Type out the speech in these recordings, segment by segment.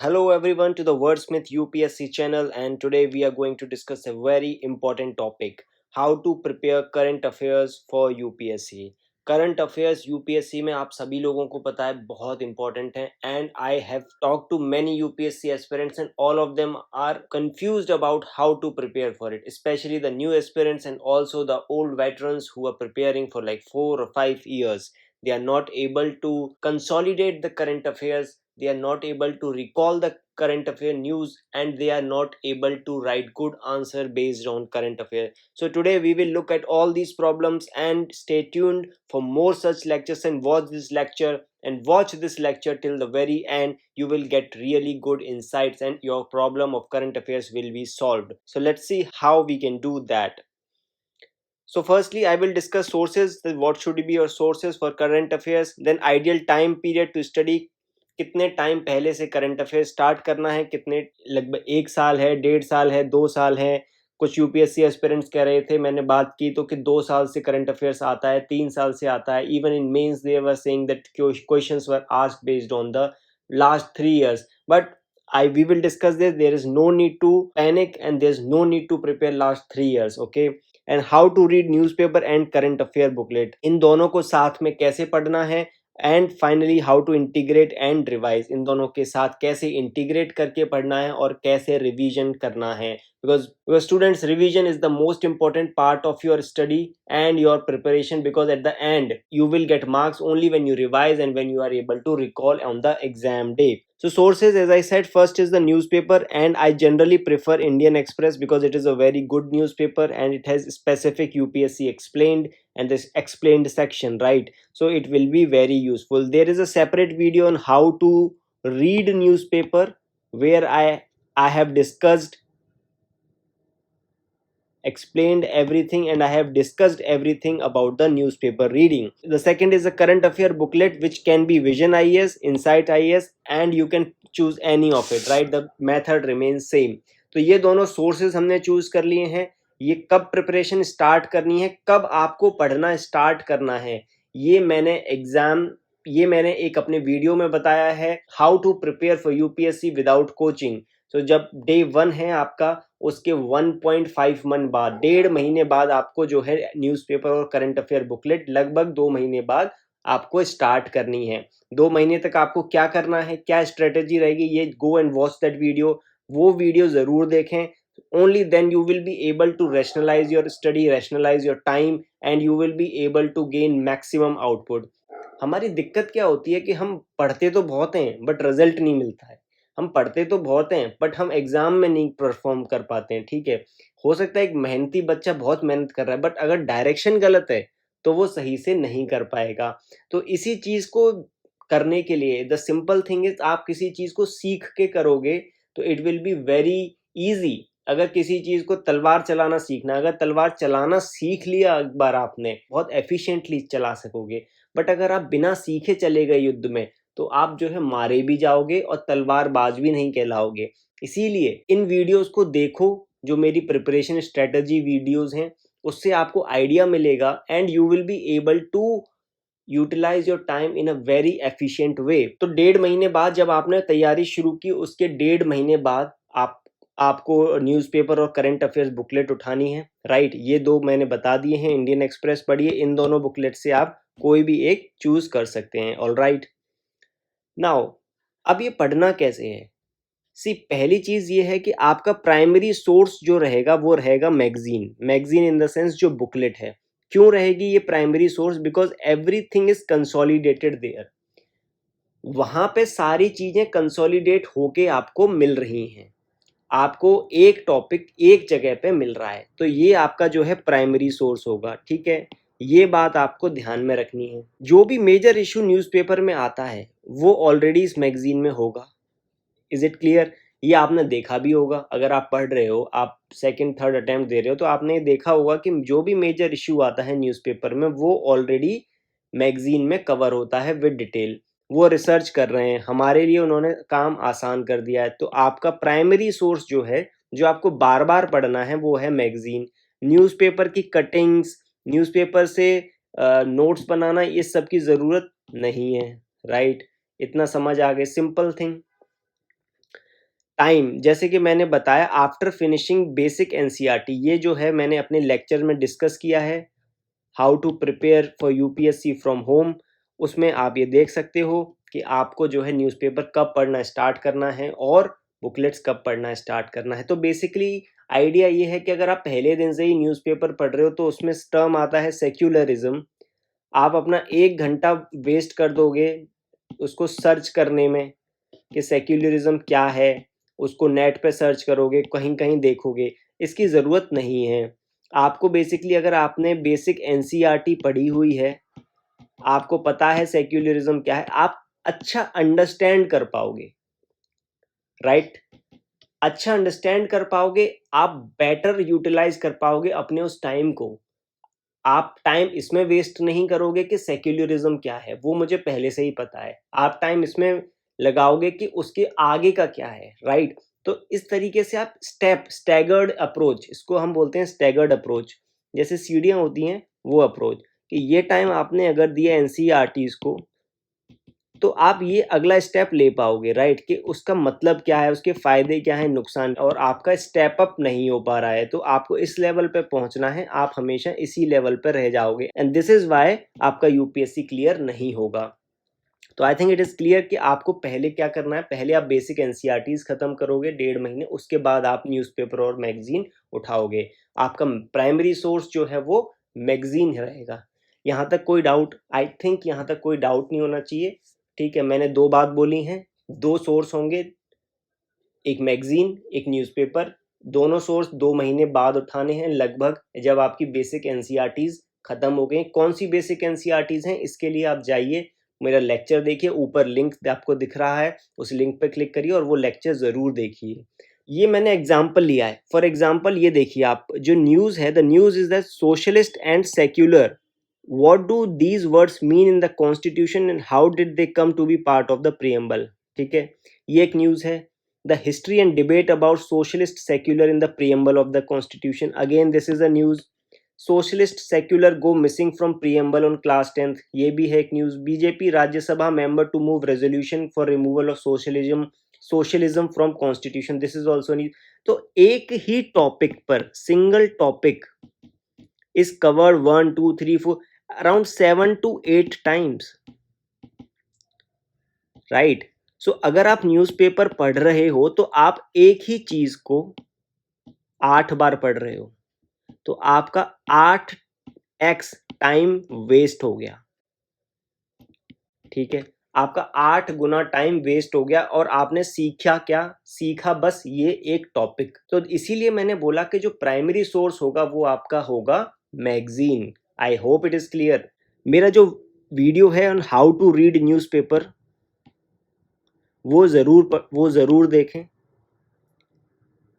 Hello everyone to the Wordsmith UPSC channel, and today we are going to discuss a very important topic: how to prepare current affairs for UPSC. Current affairs UPSC में आप सभी लोगों को पता है बहुत important है, and I have talked to many UPSC aspirants and all of them are confused about how to prepare for it, especially the new aspirants and also the old veterans who are preparing for like 4 or 5 years. They are not able to consolidate the current affairs, they are not able to recall the current affair news, and they are not able to write good answer based on current affair. So today we will look at all these problems, and stay tuned for more such lectures and watch this lecture till the very end. You will get really good insights and your problem of current affairs will be solved. So let's see how we can do that. So firstly, I will discuss sources, that what should be your sources for current affairs, then ideal time period to study. कितने time पहले से current affair start करना है, कितने, लगभग 1 साल है, 1.5 साल है, 2 साल है. कुछ यूपीएससी एस्पिरेंट्स कह रहे थे, मैंने बात की तो कि 2 साल से करंट अफेयर्स आता है, 3 साल से आता है. Even in mains they were saying that questions were asked based on the last 3 years. But we will discuss this. There is no need to panic and there is no need to prepare last 3 years. Okay. And how to read newspaper and current affair booklet, इन दोनों को साथ में कैसे पढ़ना है. And finally how to integrate and revise, इन दोनों के साथ कैसे इंटीग्रेट करके पढ़ना है और कैसे रिवीजन करना है. because students, revision is the most important part of your study and your preparation, because at the end you will get marks only when you revise and when you are able to recall on the exam day. So sources, as I said, first is the newspaper, and I generally prefer Indian Express because it is a very good newspaper and it has specific UPSC explained and this explained section, right? So it will be very useful. There is a separate video on how to read newspaper where I have explained everything and I have discussed everything about the newspaper reading. The second is a current affair booklet, which can be Vision IAS, Insight IAS, and you can choose any of it, right? The method remains same. तो ये दोनों sources हमने choose कर लिए हैं. ये कब preparation start करनी है, कब आपको पढ़ना स्टार्ट करना है, ये मैंने एक अपने वीडियो में बताया है, how to prepare for UPSC without coaching. तो जब डे 1 है आपका, उसके 1.5 मंथ बाद, 1.5 महीने बाद आपको जो है न्यूज़पेपर और करंट अफेयर बुकलेट लगभग 2 महीने बाद आपको स्टार्ट करनी है. 2 महीने तक आपको क्या करना है, क्या स्ट्रेटेजी रहेगी, ये go and watch that video. वो वीडियो ज़रूर देखें. Only then you will be able to rationalise your study, rationalise your time, and you will be able to gain maximum output. हमारी दिक्कत क्या होती है कि हम पढ़ते तो बहुत हैं बट रिजल्ट नहीं मिलता है. हम पढ़ते तो बहुत हैं बट हम एग्जाम में नहीं परफॉर्म कर पाते हैं. ठीक है, हो सकता है एक मेहनती बच्चा बहुत मेहनत कर रहा है बट अगर डायरेक्शन गलत है तो वो सही से नहीं कर पाएगा. तो इसी चीज को करने के लिए द सिंपल थिंग इज, आप किसी चीज को सीख के करोगे तो it will be very easy. अगर किसी चीज को तलवार चलाना सीखना, अगर तलवार चलाना सीख लिया एक बार आपने, बहुत एफिशिएंटली चला सकोगे. बट अगर आप बिना सीखे चले गए युद्ध में तो आप जो है मारे भी जाओगे और तलवारबाज भी नहीं कहलाओगे. इसीलिए इन वीडियोस को देखो, जो मेरी प्रिपरेशन स्ट्रेटजी वीडियोस हैं, उससे आपको आइडिया मिलेगा and you will be able to utilise your time in a very efficient way. तो 1.5 महीने बाद जब आपने तैयारी शुरू की, उसके 1.5 महीने बाद आपको न्यूज़पेपर और करंट अफेयर्स बुकलेट उठानी है, राइट? ये दो मैंने बता दिए हैं. इंडियन एक्सप्रेस पढ़िए, इन दोनों बुकलेट से आप कोई भी एक चूज कर सकते हैं. All right. नाउ अब ये पढ़ना कैसे है? सी, पहली चीज ये है कि आपका प्राइमरी सोर्स जो रहेगा वो रहेगा मैगजीन इन द सेंस जो बुकलेट है. क्यों रहेगी ये primary source? Because everything is consolidated there. वहां पे सारी चीजें कंसोलिडेट होके आपको मिल रही हैं. आपको एक टॉपिक एक जगह पे मिल रहा है, तो ये आपका जो है प्राइमरी सोर्स होगा. ठीक है, ये बात आपको ध्यान में रखनी है. जो भी मेजर इशू न्यूज़पेपर में आता है वो ऑलरेडी इस मैगजीन में होगा. Is it clear? ये आपने देखा भी होगा, अगर आप पढ़ रहे हो, आप सेकंड थर्ड अटेम्प्ट दे रहे हो, तो आपने देखा होगा कि जो भी मेजर इशू आता है न्यूज़पेपर में वो ऑलरेडी मैगजीन में कवर होता है विद डिटेल. वो रिसर्च कर रहे हैं, हमारे लिए उन्होंने काम आसान कर दिया है. तो आपका प्राइमरी सोर्स जो है, जो आपको बार बार पढ़ना है, वो है मैगजीन. न्यूज़पेपर की कटिंग्स, न्यूज़पेपर से नोट्स बनाना, इस सब की ज़रूरत नहीं है, राइट? इतना समझ आ गए, सिंपल थिंग. टाइम, जैसे कि मैंने बताया आफ्टर फिनिशिंग बेसिक एनसीईआरटी, ये जो है मैंने अपने लेक्चर में डिस्कस किया है, how to prepare for UPSC from home. उसमें आप ये देख सकते हो कि आपको जो है न्यूज़पेपर कब पढ़ना स्टार्ट करना है और बुकलेट्स कब पढ़ना स्टार्ट करना है। तो बेसिकली आइडिया ये है कि अगर आप पहले दिन से ही न्यूज़पेपर पढ़ रहे हो तो उसमें टर्म आता है सेक्युलरिज्म। आप अपना 1 घंटा वेस्ट कर दोगे उसको सर्च करने में कि सेक्युलरिज्म क्या है, उसको नेट पे सर्च करोगे, कहीं-कहीं देखोगे, इसकी ज़रूरत नहीं है। आपको बेसिकली अगर आपने बेसिक एनसीईआरटी पढ़ी हुई है, आपको पता है सेक्युलरिज्म क्या है, आप अच्छा अंडरस्टैंड कर पाओगे, राइट? अच्छा अंडरस्टैंड कर पाओगे, आप बेटर यूटिलाइज़ कर पाओगे अपने उस टाइम को। आप टाइम इसमें वेस्ट नहीं करोगे कि सेक्युलरिज्म क्या है, वो मुझे पहले से ही पता है। आप टाइम इसमें लगाओगे कि उसके आगे का क्या है, राइट? तो इस तरीके से आप स्टैगर्ड अप्रोच, इसको हम बोलते हैं स्टैगर्ड अप्रोच, जैसे सीढ़ियाँ होती हैं वो अप्रोच, कि ये टाइम आपने अगर दिया एनसीईआरटीज़ को तो आप ये अगला स्टेप ले पाओगे, राइट? कि उसका मतलब क्या है, उसके फ़ायदे क्या हैं, नुकसान, और आपका स्टेप अप नहीं हो पा रहा है, तो आपको इस लेवल पे पहुँचना है, आप हमेशा इसी लेवल पे रह जाओगे एंड दिस इज़ व्हाई आपका यूपीएससी क्लियर नहीं होगा। तो I think it is clear कि आपको पहले क्या करना है, पहले आप बेसिक एनसीईआरटीज़ खत्म करोगे 1.5 महीने, उसके बाद आप न्यूज़पेपर और मैगज़ीन उठाओगे। आपका प्राइमरी सोर्स जो है वो मैगज़ीन रहेगा। यहाँ तक कोई डाउट, आई थिंक यहाँ तक कोई डाउट नहीं होना चाहिए। ठीक है, मैंने 2 बात बोली हैं, 2 सोर्स होंगे, एक मैगज़ीन, एक न्यूज़पेपर, दोनों सोर्स 2 महीने बाद उठाने हैं लगभग, जब आपकी बेसिक एनसीईआरटीज़ खत्म हो गई। कौन-सी बेसिक एनसीईआरटीज़ हैं, इसके लिए आप जाइए, मेरा लेक्चर देखिए, ऊपर लिंक आपको दिख रहा है, उस लिंक पे क्लिक करिए और वो लेक्चर ज़रूर देखिए। ये मैंने एग्ज़ाम्पल लिया है, फॉर एग्ज़ाम्पल ये देखिए आप, जो न्यूज़ है, the news is the socialist and secular, what do these words mean in the constitution and how did they come to be part of the preamble। ठीक है, ये एक न्यूज़ है। The history and debate about socialist secular in the preamble of the constitution, again this is a news. Socialist secular go missing from preamble on class 10th, ये भी है एक news. BJP Rajya Sabha member to move resolution for removal of socialism from constitution, this is also news. तो एक ही topic पर, single topic is covered 1 2 3 4 around 7 to 8 times, right? सो अगर आप न्यूज़पेपर पढ़ रहे हो तो आप एक ही चीज को 8 बार पढ़ रहे हो, तो आपका 8x टाइम वेस्ट हो गया। ठीक है, आपका 8 गुना टाइम वेस्ट हो गया और आपने सीखा क्या? सीखा बस ये एक टॉपिक। तो इसीलिए मैंने बोला कि जो प्राइमरी सोर्स होगा वो आपका होगा magazine. I hope it is clear. मेरा जो वीडियो है on how to read newspaper, वो ज़रूर देखें।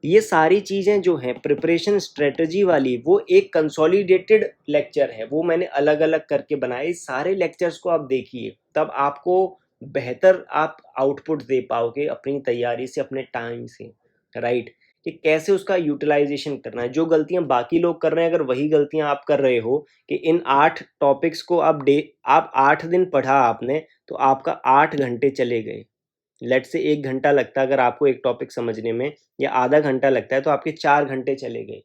ये सारी चीज़ें जो हैं प्रिपरेशन स्ट्रेटजी वाली, वो एक कंसोलिडेटेड लेक्चर है, वो मैंने अलग अलग करके बनाए। सारे लेक्चर्स को आप देखिए, तब आपको बेहतर आप आउटपुट दे पाओगे अपनी तैयारी से, अपने टाइम से, राइट? कि कैसे उसका यूटिलाइजेशन करना है। जो गलतियां बाकी लोग कर रहे हैं, अगर वही गलतियां आप कर रहे हो कि इन 8 टॉपिक्स को आप 8 दिन पढ़ा आपने, तो आपका 8 घंटे चले गए। लेट से 1 घंटा लगता है अगर आपको एक टॉपिक समझने में, या आधा घंटा लगता है, तो आपके 4 घंटे चले गए।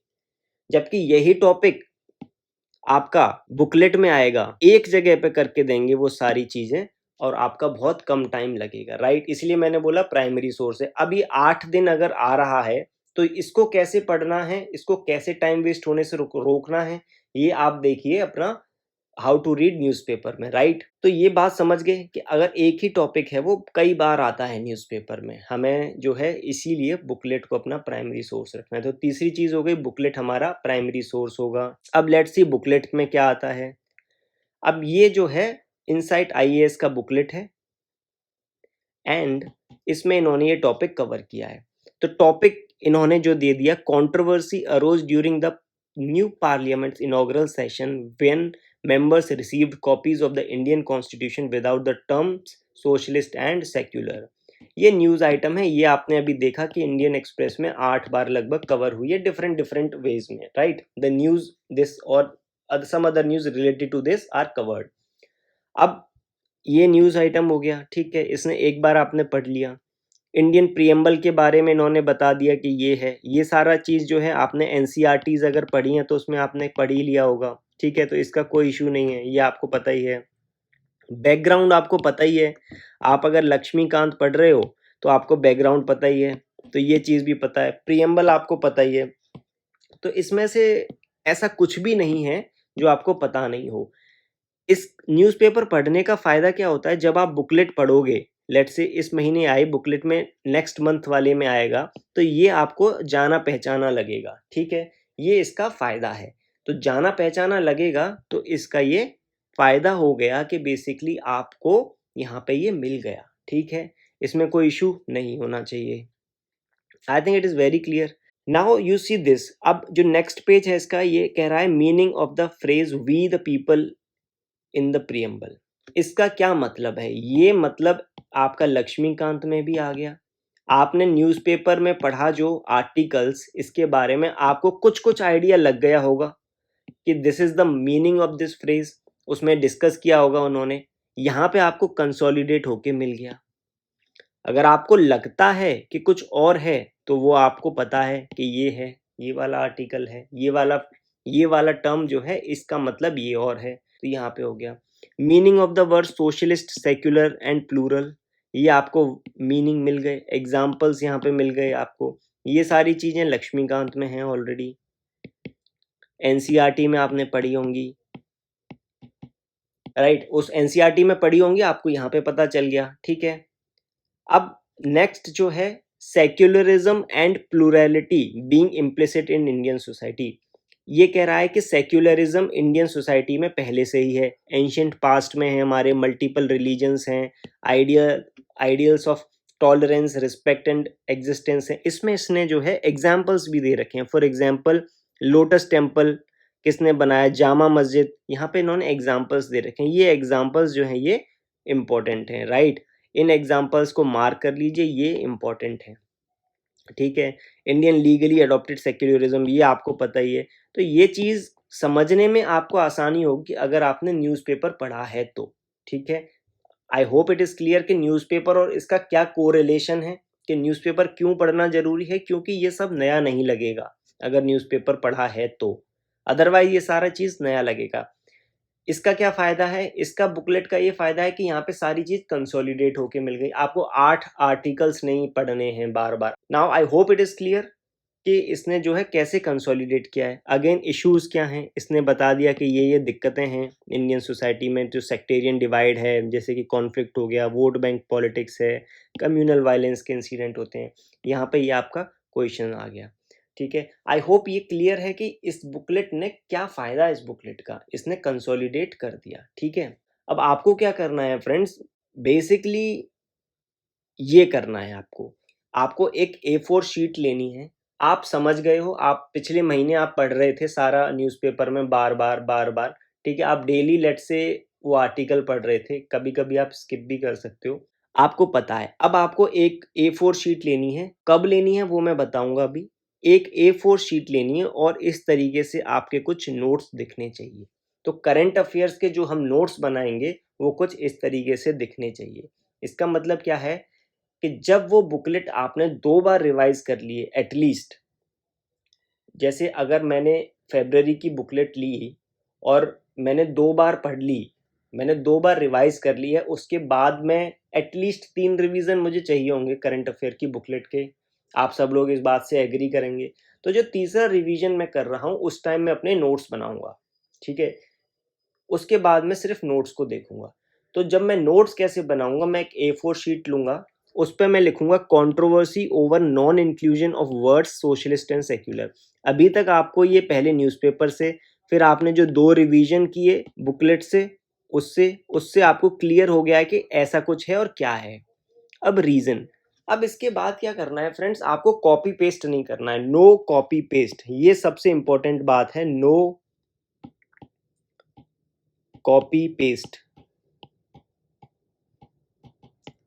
जबकि यही टॉपिक आपका बुकलेट में आएगा, एक जगह पे करके देंगे वो सारी चीजें, और आपका बहुत कम टाइम लगेगा, राइट? इसलिए मैंने बोला प्राइमरी सोर्स है। अब ये 8 दिन अगर आ रहा है तो इसको कैसे पढ़ना है, इसको कैसे टाइम वेस्ट होने से रोकना है, ये आप देखिए अपना हाउ टू रीड न्यूज़पेपर में, राइट? तो ये बात समझ गए कि अगर एक ही टॉपिक है वो कई बार आता है न्यूज़पेपर में, हमें जो है इसीलिए बुकलेट को अपना प्राइमरी सोर्स रखना है। तो तीसरी चीज़ हो गई, बुकलेट हमारा प्राइमरी सोर्स होगा। अब लेट्स सी बुकलेट में क्या आता है। अब ये जो है इनसाइट आईएएस का बुकलेट है एंड इसमें इन्होंने ये टॉपिक कवर किया है। तो टॉपिक इन्होंने जो दे दिया, controversy arose during the new parliament's inaugural session when members received copies of the Indian Constitution without the terms socialist and secular। ये न्यूज़ आइटम है, ये आपने अभी देखा कि इंडियन एक्सप्रेस में 8 बार लगभग कवर हुई है, डिफरेंट डिफरेंट वेज में, राइट? द न्यूज़ दिस और some other news related to this are covered. अब ये न्यूज़ आइटम हो गया, ठीक है, इसने एक बार आपने पढ़ लिया। इंडियन प्रियम्बल के बारे में इन्होंने बता दिया कि ये है। ये सारा चीज़ जो है आपने एनसीईआरटीज़ अगर पढ़ी हैं तो उसमें आपने पढ़ ही लिया होगा, ठीक है, तो इसका कोई इशू नहीं है, ये आपको पता ही है। बैकग्राउंड आपको पता ही है, आप अगर लक्ष्मीकांत पढ़ रहे हो तो आपको बैकग्राउंड पता ही है, तो ये चीज़ भी पता है। प्रियम्बल आपको पता ही है, तो इसमें से ऐसा कुछ भी नहीं है जो आपको पता नहीं हो। इस न्यूज़पेपर पढ़ने का फ़ायदा क्या होता है, जब आप बुकलेट पढ़ोगे, लेट्स से इस महीने आई बुकलेट में, नेक्स्ट मंथ वाले में आएगा, तो ये आपको जाना पहचाना लगेगा, ठीक है, ये इसका फ़ायदा है। तो जाना पहचाना लगेगा तो इसका ये फ़ायदा हो गया कि बेसिकली आपको यहाँ पे ये मिल गया, ठीक है, इसमें कोई इशू नहीं होना चाहिए। I think it is very clear. Now you see this, अब जो नेक्स्ट पेज है इसका, ये कह रहा है meaning of the phrase we the people in the preamble. इसका क्या मतलब है? ये मतलब आपका लक्ष्मीकांत में भी आ गया। आपने न्यूज़पेपर में पढ़ा जो आर्टिकल्स, इसके बारे में आपको कुछ-कुछ आइडिया लग गया होगा कि this is the meaning of this phrase, उसमें डिस्कस किया होगा उन्होंने। यहाँ पे आपको कंसोलिडेट होके मिल गया। अगर आपको लगता है कि कुछ और है, तो वो आपको पता है कि ये है, ये वाला आर्टिकल है, ये वाला टर्म जो है इसका मतलब ये और है, तो यहाँ पे हो गया। Meaning of the word socialist, secular and plural, ये आपको मीनिंग मिल गए, एग्जाम्पल्स यहाँ पे मिल गए आपको। ये सारी चीज़ें लक्ष्मीकांत में हैं ऑलरेडी, एनसीईआरटी में आपने पढ़ी होंगी, राइट, उस एनसीईआरटी में पढ़ी होंगी, आपको यहाँ पे पता चल गया, ठीक है। अब नेक्स्ट जो है, secularism and plurality being implicit in Indian society. ये कह रहा है कि सेक्युलरिज्म इंडियन सोसाइटी में पहले से ही है, एंशियंट पास्ट में है, हमारे मल्टीपल रिलीजन्स हैं, ideals of tolerance, respect and existence है। इसमें इसने जो है एग्जाम्पल्स भी दे रखे हैं। फॉर एग्जाम्पल लोटस टेम्पल किसने बनाया, जामा मस्जिद, यहाँ पे इन्होंने एग्जाम्पल्स दे रखे हैं। ये एग्जाम्पल्स जो हैं ये इम्पोर्टेंट हैं, राइट, इन एग्जाम्पल्स को मार्क कर लीजिए, ये इम्पोर्टेंट है, ठीक है। इंडियन लीगली अडॉप्टेड सेक्युलरिज्म, ये आपको पता ही है। तो ये चीज़ समझने में आपको आसानी होगी अगर आपने न्यूज़पेपर पढ़ा है तो, ठीक है। आई होप इट इज़ क्लियर कि न्यूज़पेपर और इसका क्या कोरिलेशन है, कि न्यूज़पेपर क्यों पढ़ना ज़रूरी है, क्योंकि ये सब नया नहीं लगेगा अगर न्यूज़पेपर पढ़ा है तो, अदरवाइज ये सारा चीज़ नया लगेगा। इसका क्या फ़ायदा है? इसका बुकलेट का ये फ़ायदा है कि यहाँ पे सारी चीज़ कंसोलिडेट होके मिल गई। आपको 8 आर्टिकल्स नहीं पढ़ने हैं बार-बार। Now I hope it is clear कि इसने जो है कैसे कंसोलिडेट किया है। अगेन इश्यूज़ क्या हैं? इसने बता दिया कि ये दिक्कतें हैं इंडियन सोसाइटी में, जो सेक्टेरियन डिवाइड है, जैसे कि कॉन्फ्लिक्ट हो गया, वोट बैंक पॉलिटिक्स है, कम्युनल वायलेंस के इंसिडेंट होते हैं। यहाँ पे ये आपका क्वेश्चन आ गया, ठीक है। आई होप ये क्लियर है कि इस बुकलेट ने क्या फ़ायदा है, इस बुकलेट का, इसने कंसोलिडेट कर दिया, ठीक है। अब आपको क्या करना है फ्रेंड्स, बेसिकली ये करना है आपको, आपको एक A4 शीट लेनी है। आप समझ गए हो, आप पिछले महीने आप पढ़ रहे थे सारा न्यूज़पेपर में बार-बार, ठीक है। आप डेली लेट्स से वो आर्टिकल पढ़ रहे थे, कभी-कभी आप स्किप भी कर सकते हो, आपको पता है। अब आपको एक A4 शीट लेनी है, कब लेनी है वो मैं बताऊँगा अभी। एक A4 शीट लेनी है और इस तरीके से आपके कुछ नोट्स दिखने चाहिए। तो करंट अफ़ेयर्स के जो हम नोट्स बनाएँगे, वो कुछ इस तरीके से दिखने चाहिए। इसका मतलब क्या है कि जब वो बुकलेट आपने 2 बार रिवाइज़ कर लिए एटलीस्ट, जैसे अगर मैंने फ़रवरी की बुकलेट ली और मैंने 2 बार पढ़ ली, मैंने 2 बार रिवाइज़ कर ली है, उसके बाद में एटलीस्ट 3 रिवीज़न मुझे चाहिए होंगे करंट अफ़ेयर की बुकलेट के। आप सब लोग इस बात से एग्री करेंगे। तो जो तीसरा रिवीज़न मैं कर रहा हूँ, उस टाइम मैं अपने नोट्स बनाऊँगा, ठीक है? उसके बाद मैं सिर्फ नोट्स को देखूंगा। तो जब मैं नोट्स कैसे बनाऊंगा, मैं एक A4 शीट लूंगा, उस पर मैं लिखूंगा controversy over non inclusion of words socialist and secular. अभी तक आपको ये पहले न्यूज़पेपर से, फिर आपने जो 2 रिवीजन किए बुकलेट से, उससे उससे आपको क्लियर हो गया है कि ऐसा कुछ है और क्या है। अब रीज़न, अब इसके बाद क्या करना है फ्रेंड्स, आपको कॉपी पेस्ट नहीं करना है, नो कॉपी पेस्ट, ये सबसे इंपॉर्टेंट बात है, नो कॉपी पेस्ट।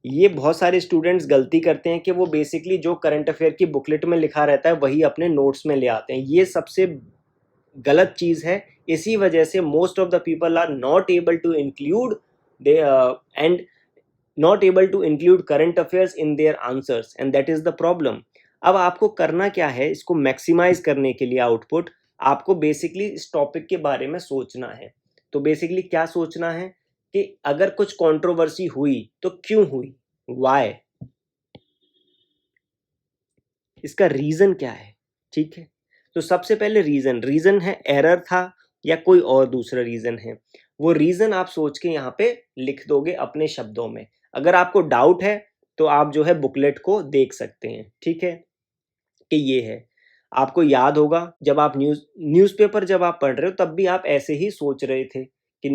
ये बहुत सारे स्टूडेंट्स गलती करते हैं कि वो बेसिकली जो करंट अफेयर की बुकलेट में लिखा रहता है वही अपने नोट्स में ले आते हैं। ये सबसे गलत चीज़ है। इसी वजह से most of the people are not able to include they and not able to include current affairs in their answers and that is the problem. अब आपको करना क्या है, इसको मैक्सिमाइज करने के लिए आउटपुट, आपको बेसिकली इस टॉपिक के बारे में सोचना है। तो बेसिकली क्या सोचना है कि अगर कुछ कंट्रोवर्सी हुई तो क्यों हुई, व्हाई, इसका रीजन क्या है। ठीक है, तो सबसे पहले रीजन है एरर था या कोई और दूसरा रीजन है, वो रीजन आप सोच के यहाँ पे लिख दोगे अपने शब्दों में। अगर आपको डाउट है तो आप जो है बुकलेट को देख सकते हैं, ठीक है, कि ये है। आपको याद होगा जब आप न्यूज़पेपर जब आप पढ़ रहे हो तब भी आप ऐसे ही सोच रहे थे कि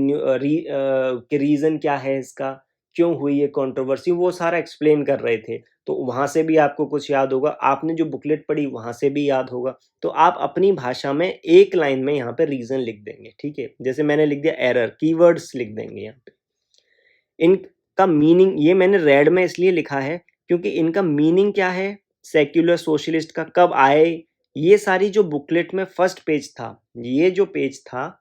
कि रीज़न क्या है इसका, क्यों हुई ये कंट्रोवर्सी, वो सारा एक्सप्लेन कर रहे थे। तो वहाँ से भी आपको कुछ याद होगा, आपने जो बुकलेट पढ़ी वहाँ से भी याद होगा। तो आप अपनी भाषा में एक लाइन में यहाँ पे रीज़न लिख देंगे, ठीक है। जैसे मैंने लिख दिया एरर, कीवर्ड्स लिख देंगे यहाँ पे। इनका मीनिंग ये मैंने रेड में इसलिए लिखा है क्योंकि इनका मीनिंग क्या है, सेक्युलर सोशलिस्ट का कब आए, ये सारी जो बुकलेट में फर्स्ट पेज था, ये जो पेज था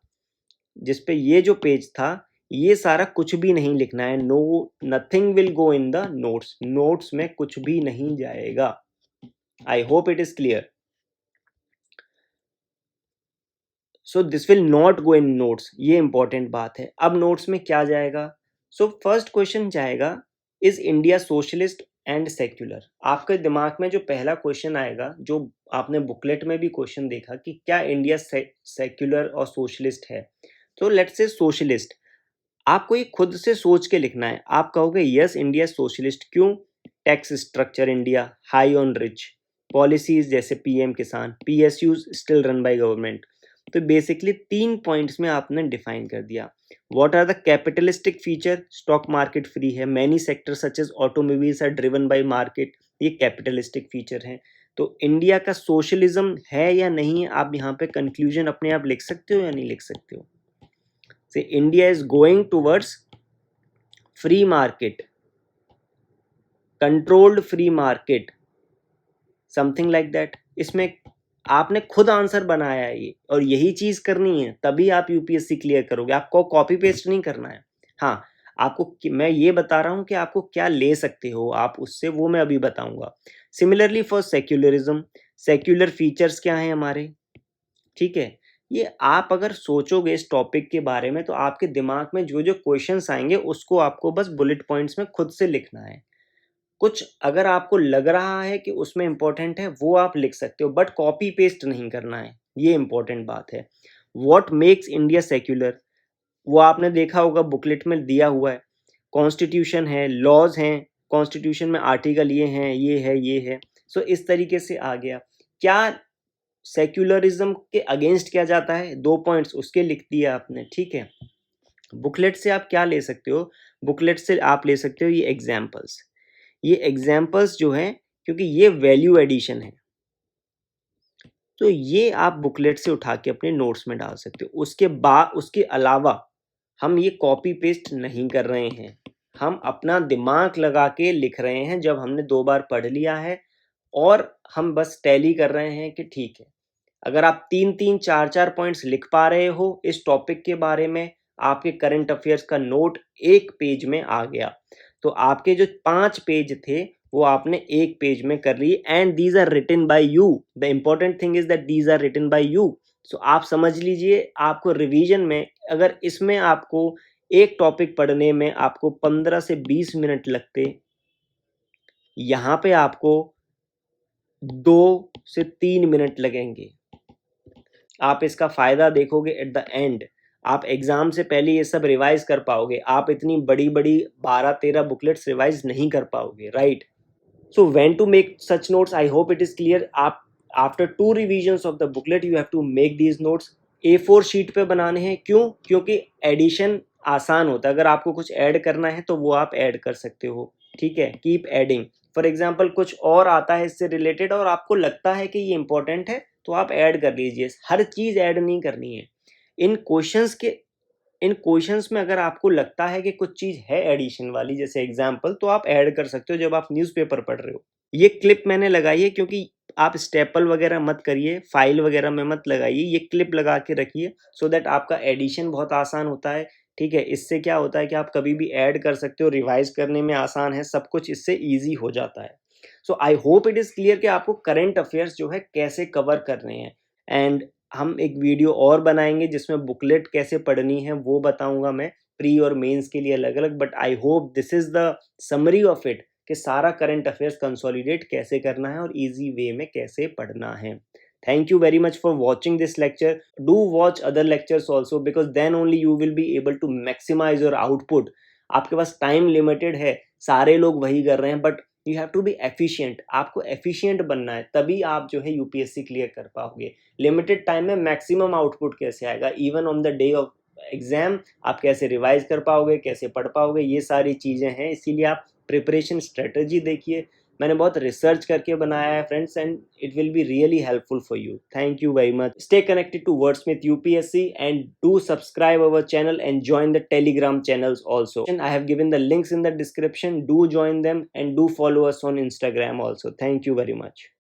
जिस पे ये जो पेज था, ये सारा कुछ भी नहीं लिखना है। No, nothing will go in the notes, notes में कुछ भी नहीं जाएगा। I hope it is clear. So this will not go in notes, ये इंपॉर्टेंट बात है। अब नोट्स में क्या जाएगा, सो फर्स्ट क्वेश्चन जाएगा, is India socialist and secular. आपके दिमाग में जो पहला क्वेश्चन आएगा, जो आपने बुकलेट में भी क्वेश्चन देखा कि क्या इंडिया सेक्युलर और सोशलिस्ट है, तो लेट्स से सोशलिस्ट। आपको ये खुद से सोच के लिखना है। आप कहोगे यस इंडिया सोशलिस्ट, क्यों, tax structure India high on rich, policies जैसे PM Kisan, PSUs still run by government. तो बेसिकली 3 पॉइंट्स में आपने डिफाइन कर दिया। What are the capitalistic feature, stock market free है, many sector such as automobiles are driven by market, ये capitalistic feature हैं। तो इंडिया का सोशलिज्म है या नहीं है, आप यहाँ पे कंक्लूजन अपने आप लिख सकते हो या नहीं लिख सकते हो। से India is going towards free market, controlled free market, something like that. इसमें आपने खुद आंसर बनाया है ये, और यही चीज करनी है, तभी आप यूपीएससी क्लियर करोगे। आपको कॉपी पेस्ट नहीं करना है। हाँ, आपको मैं ये बता रहा हूं कि आपको क्या ले सकते हो आप उससे, वो मैं अभी बताऊंगा। Similarly for secularism, secular features क्या हैं हमारे, ठीक है। ये आप अगर सोचोगे इस टॉपिक के बारे में तो आपके दिमाग में जो जो क्वेश्चंस आएंगे उसको आपको बस बुलेट पॉइंट्स में खुद से लिखना है। कुछ अगर आपको लग रहा है कि उसमें इंपॉर्टेंट है वो आप लिख सकते हो, बट कॉपी पेस्ट नहीं करना है, ये इंपॉर्टेंट बात है। व्हाट मेक्स इंडिया सेक्युलर, वो आपने देखा होगा बुकलेट में दिया हुआ है। कॉन्स्टिट्यूशन है, लॉज हैं, कॉन्स्टिट्यूशन में आर्टिकल ये हैं, ये है, ये है। सो इस तरीके से आ गया। क्या सेक्युलरिज्म के अगेंस्ट क्या जाता है, 2 पॉइंट्स उसके लिख दिया आपने, ठीक है। बुकलेट से आप क्या ले सकते हो, बुकलेट से आप ले सकते हो ये एग्जाम्पल्स। ये एग्जाम्पल्स जो हैं, क्योंकि ये वैल्यू एडिशन है, तो ये आप बुकलेट से उठा के अपने नोट्स में डाल सकते हो। उसके बाद उसके अलावा हम ये कॉपी पेस्ट नहीं कर रहे हैं, हम अपना दिमाग लगा के लिख रहे हैं। जब हमने 2 बार पढ़ लिया है और हम बस टैली कर रहे हैं कि ठीक है, अगर आप 3-3, 4-4 पॉइंट्स लिख पा रहे हो इस टॉपिक के बारे में, आपके करंट अफेयर्स का नोट एक पेज में आ गया, तो आपके जो 5 पेज थे वो आपने एक पेज में कर लिए। And these are written by you, the important thing is that these are written by you. So आप समझ लीजिए, आपको रिवीजन में अगर इसमें आपको एक टॉपिक पढ़ने में आपको 15 से 20 मिनट लगते, यहाँ पे आपको 2 से 3 मिनट लगेंगे। आप इसका फायदा देखोगे एट द एंड, आप एग्जाम से पहले ये सब रिवाइज कर पाओगे। आप इतनी बड़ी बड़ी 12-13 बुकलेट्स रिवाइज नहीं कर पाओगे, right. So when to make such notes, I hope it is clear. आप after 2 revisions of the booklet you have to make these notes. A4 sheet पे बनाने हैं, क्यों, क्योंकि एडिशन आसान होता है। अगर आपको कुछ ऐड करना है तो वो आप ऐड कर सकते हो, ठीक है, कीप एडिंग। फॉर एग्जाम्पल कुछ और आता है इससे रिलेटेड और आपको लगता है कि ये इंपॉर्टेंट है तो आप ऐड कर लीजिए। हर चीज ऐड नहीं करनी है। इन क्वेश्चंस में अगर आपको लगता है कि कुछ चीज है एडिशन वाली, जैसे एग्जाम्पल, तो आप ऐड कर सकते हो जब आप न्यूज़पेपर पढ़ रहे हो। ये क्लिप मैंने लगाई है क्योंकि आप स्टेपल वगैरह मत करिए, फाइल वगैरह में मत लगाइए, ये क्लिप लगा के रखिए सो दैट आपका एडिशन बहुत आसान होता है, ठीक है, इससे क्या होता है कि आप कभी भी ऐड कर सकते हो, रिवाइज करने में आसान है, सब कुछ इससे ईजी हो जाता है। So I hope it is clear कि आपको करंट अफेयर्स जो है कैसे कवर करने हैं। एंड हम एक वीडियो और बनाएंगे जिसमें बुकलेट कैसे पढ़नी है वो बताऊंगा मैं, प्री और मेंस के लिए अलग अलग। But I hope this is the summary of it कि सारा करंट अफेयर्स कंसोलिडेट कैसे करना है और इजी वे में कैसे पढ़ना है। Thank you very much for watching this lecture. Do watch other lectures also because then only you will be able to maximize your output. आपके पास टाइम लिमिटेड है, सारे लोग वही कर रहे हैं, but you have to be efficient. आपको efficient बनना है, तभी आप जो है यूपीएससी क्लियर कर पाओगे। लिमिटेड टाइम में मैक्सिमम आउटपुट कैसे आएगा, even on the day of exam आप कैसे रिवाइज कर पाओगे, कैसे पढ़ पाओगे, ये सारी चीज़ें हैं। इसीलिए आप प्रिपरेशन स्ट्रेटजी देखिए, मैंने बहुत रिसर्च करके बनाया है friends, and it will be really helpful for you. Thank you very much. Stay connected to Wordsmith UPSC and do subscribe our channel and join the Telegram channels also. And I have given the links in the description. Do join them and do follow us on Instagram also. Thank you very much.